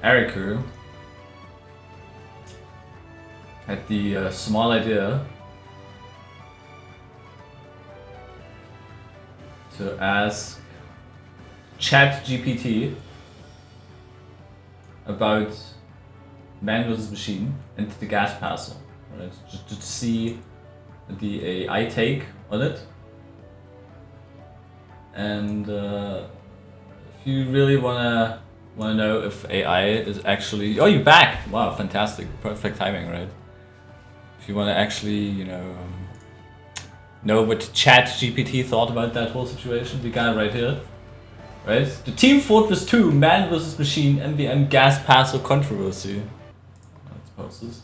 Erikku had the small idea to ask ChatGPT about man versus machine and the gas parcel, right? Just to see the AI take on it. And if you really wanna know if AI is actually, oh, you're back! Wow, fantastic, perfect timing, right? If you wanna actually, know what ChatGPT thought about that whole situation, the guy right here, right? The Team Fortress 2 Man vs Machine MVM Gas Parcel Controversy. Let's post this.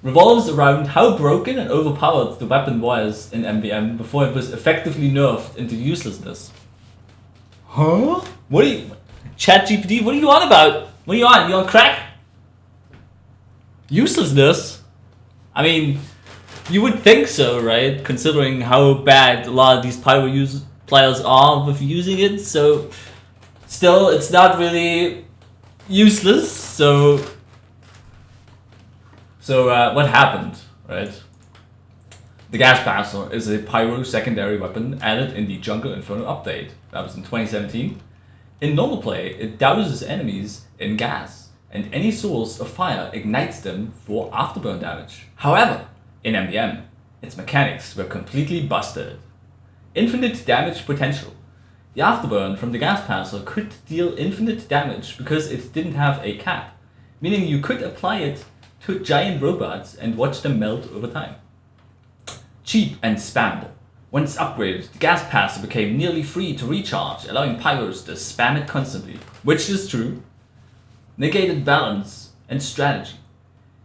Revolves around how broken and overpowered the weapon was in MVM before it was effectively nerfed into uselessness. Huh? What are you... ChatGPT, what are you on about? What are you on? You on crack? Uselessness? I mean, you would think so, right? Considering how bad a lot of these pyro players are with using it, so... Still, it's not really useless, so what happened, right? The gas parcel is a pyro secondary weapon added in the Jungle Inferno update. That was in 2017. In normal play, it douses enemies in gas, and any source of fire ignites them for afterburn damage. However, in MVM, its mechanics were completely busted. Infinite damage potential. The afterburn from the gas parcel could deal infinite damage because it didn't have a cap, meaning you could apply it to giant robots and watch them melt over time. Cheap and spammable. Once upgraded, the gas parcel became nearly free to recharge, allowing pyros to spam it constantly, which is true. Negated balance and strategy.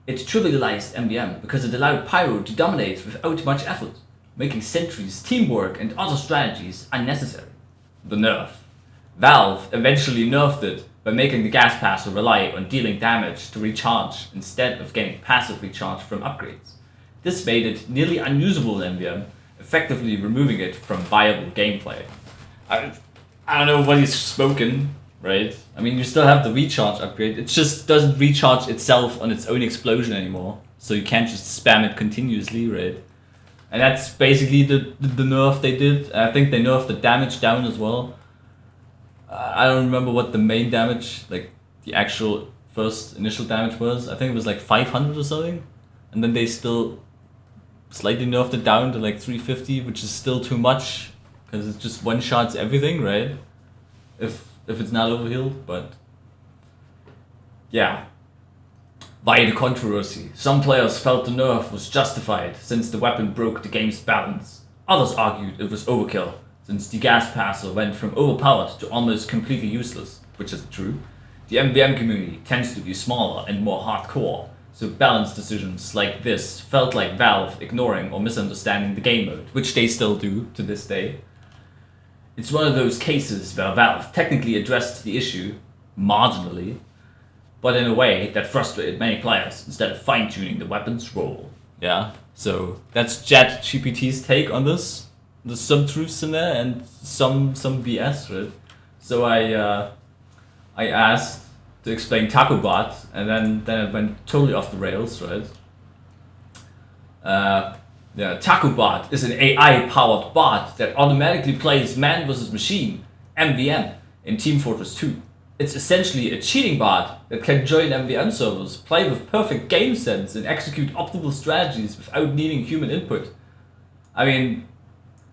It trivialized MVM because it allowed pyro to dominate without much effort, making sentries, teamwork and other strategies unnecessary. The nerf. Valve eventually nerfed it by making the gas parcel rely on dealing damage to recharge instead of getting passive recharge from upgrades. This made it nearly unusable in MVM, effectively removing it from viable gameplay. I don't know what he's spoken, right? I mean, you still have the recharge upgrade, it just doesn't recharge itself on its own explosion anymore, so you can't just spam it continuously, right? And that's basically the nerf they did. I think they nerfed the damage down as well. I don't remember what the main damage, like the actual first initial damage was. I think it was like 500 or something. And then they still slightly nerfed it down to like 350, which is still too much because it just one-shots everything, right? If it's not overhealed, but yeah. Via the controversy, some players felt the nerf was justified since the weapon broke the game's balance. Others argued it was overkill, since the gas parcel went from overpowered to almost completely useless, which is true. The MVM community tends to be smaller and more hardcore, so balance decisions like this felt like Valve ignoring or misunderstanding the game mode, which they still do to this day. It's one of those cases where Valve technically addressed the issue, marginally, but in a way that frustrated many players instead of fine-tuning the weapon's role. Yeah, so that's ChatGPT's take on this. There's some truths in there and some BS, right? So I asked to explain TacoBot, and then it went totally off the rails, right? TacoBot is an AI-powered bot that automatically plays man vs machine, MVM, in Team Fortress 2. It's essentially a cheating bot that can join MVM servers, play with perfect game sense, and execute optimal strategies without needing human input. I mean,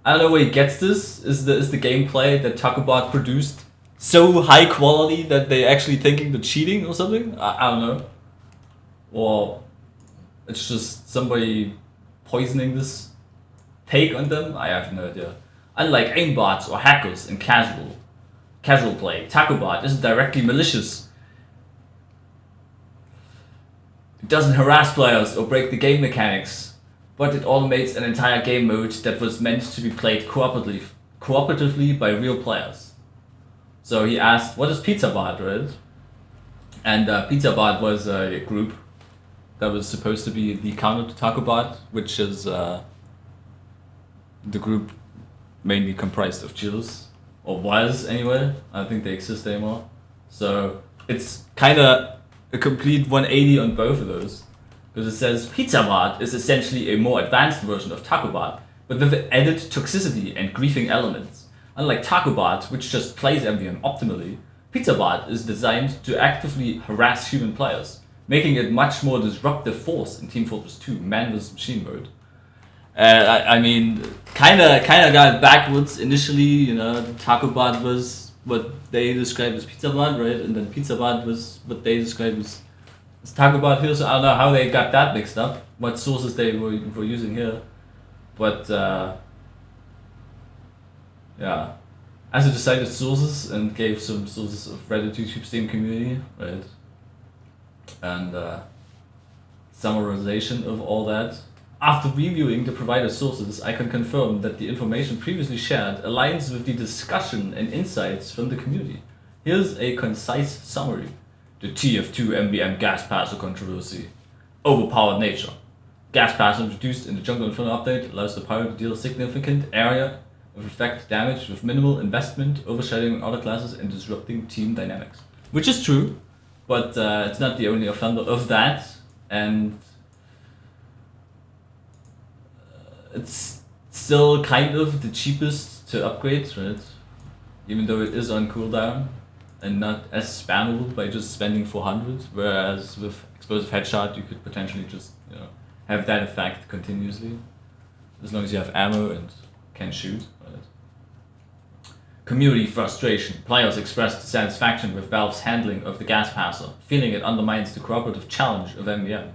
I don't know where he gets this. Is the gameplay that TacoBot produced so high quality that they actually thinking they're cheating or something? I don't know. Or it's just somebody poisoning this take on them? I have no idea. Unlike aimbots or hackers in casual play, TacoBot isn't directly malicious. It doesn't harass players or break the game mechanics, but it automates an entire game mode that was meant to be played cooperatively by real players. So he asked, what is PizzaBot, right? And PizzaBot was a group that was supposed to be the counter to TacoBot, which is the group mainly comprised of Jews. Or was, anyway. I don't think they exist anymore. So it's kind of a complete 180 on both of those. Because it says PizzaBot is essentially a more advanced version of TacoBot, but with added toxicity and griefing elements. Unlike TacoBot, which just plays MVM optimally, PizzaBot is designed to actively harass human players, making it much more disruptive force in Team Fortress 2 man vs machine mode. I mean, kind of got it backwards initially. You know, TacoBot was what they described as PizzaBot, right? And then PizzaBot was what they described as TacoBot here. So I don't know how they got that mixed up, what sources they were using here. But yeah, as it decided sources and gave some sources of Reddit, YouTube, Steam community, right? And summarization of all that. After reviewing the provided sources, I can confirm that the information previously shared aligns with the discussion and insights from the community. Here's a concise summary. The TF2 MBM gas passer controversy. Overpowered nature. Gas passer introduced in the Jungle Inferno update allows the pirate to deal a significant area of effect damage with minimal investment, overshadowing other classes and disrupting team dynamics. Which is true, but it's not the only offender of that, and it's still kind of the cheapest to upgrade, right? Even though it is on cooldown and not as spammable by just spending 400, whereas with explosive headshot you could potentially just, you know, have that effect continuously as long as you have ammo and can shoot, right? Community frustration. Players expressed dissatisfaction with Valve's handling of the gas passer, feeling it undermines the cooperative challenge of MVM,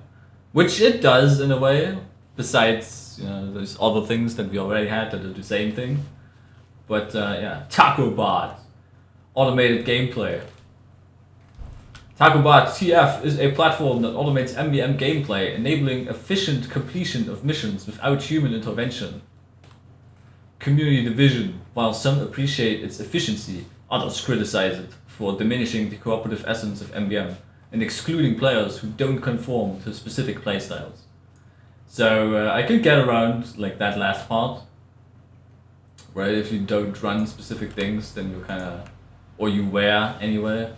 which it does in a way. Besides, you know, there's other things that we already had that do the same thing. But yeah, TacoBot, automated gameplay. TacoBot TF is a platform that automates MVM gameplay, enabling efficient completion of missions without human intervention. Community division. While some appreciate its efficiency, others criticize it for diminishing the cooperative essence of MVM and excluding players who don't conform to specific playstyles. So I could get around like that last part, right? If you don't run specific things, then you kind of, or you wear anyway,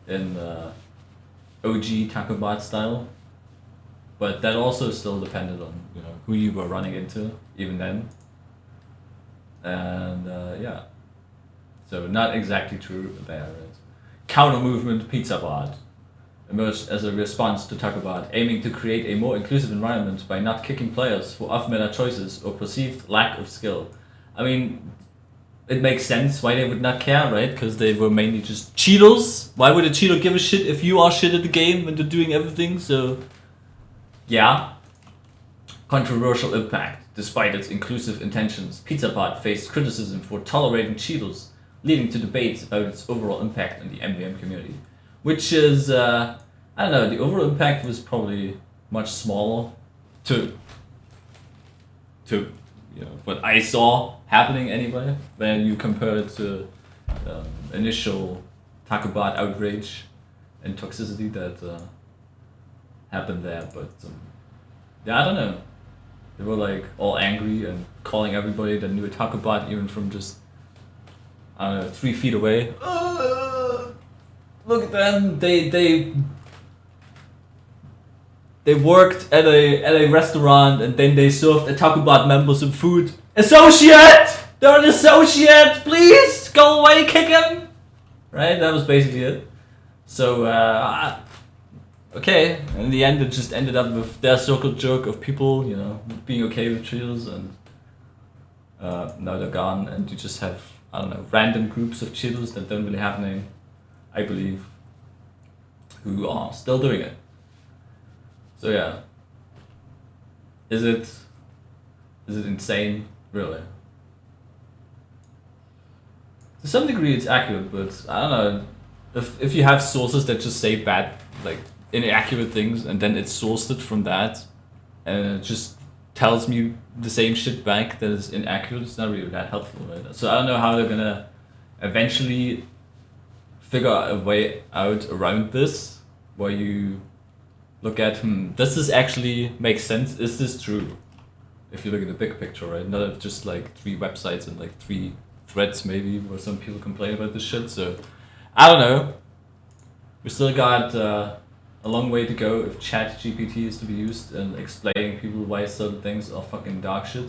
in OG TacoBot style. But that also still depended on, you know, who you were running into even then. And yeah, so not exactly true there. Right? Counter movement PizzaBot emerged as a response to TacoBot, aiming to create a more inclusive environment by not kicking players for off-meta choices or perceived lack of skill. I mean, it makes sense why they would not care, right? Because they were mainly just cheaters. Why would a cheater give a shit if you are shit at the game when they're doing everything? So, yeah. Controversial impact. Despite its inclusive intentions, PizzaBot faced criticism for tolerating cheaters, leading to debates about its overall impact on the MVM community. Which is, I don't know, the overall impact was probably much smaller to you know, what I saw happening anyway, when you compare it to initial TacoBot outrage and toxicity that happened there. But yeah, I don't know. They were like all angry and calling everybody that knew a TacoBot even from just, I don't know, 3 feet away. Look at them! They worked at a restaurant and then they served a TacoBot member some food. Associate! They're an associate! Please! Go away, kick him! Right? That was basically it. So, okay. In the end, it just ended up with their circle jerk of people, you know, being okay with cheaters, and now they're gone, and you just have, I don't know, random groups of cheaters that don't really have a name, I believe, who are still doing it. So yeah, is it insane? Really? To some degree, it's accurate, but I don't know. If you have sources that just say bad, like inaccurate things, and then it's sourced from that, and it just tells me the same shit back that is inaccurate, it's not really that helpful, right? So I don't know how they're gonna eventually figure a way out around this, where you look at, does this actually make sense? Is this true? If you look at the big picture, right? Not of just like 3 websites and like 3 threads maybe where some people complain about this shit. So I don't know. We still got a long way to go if ChatGPT is to be used in explaining people why certain things are fucking dog shit.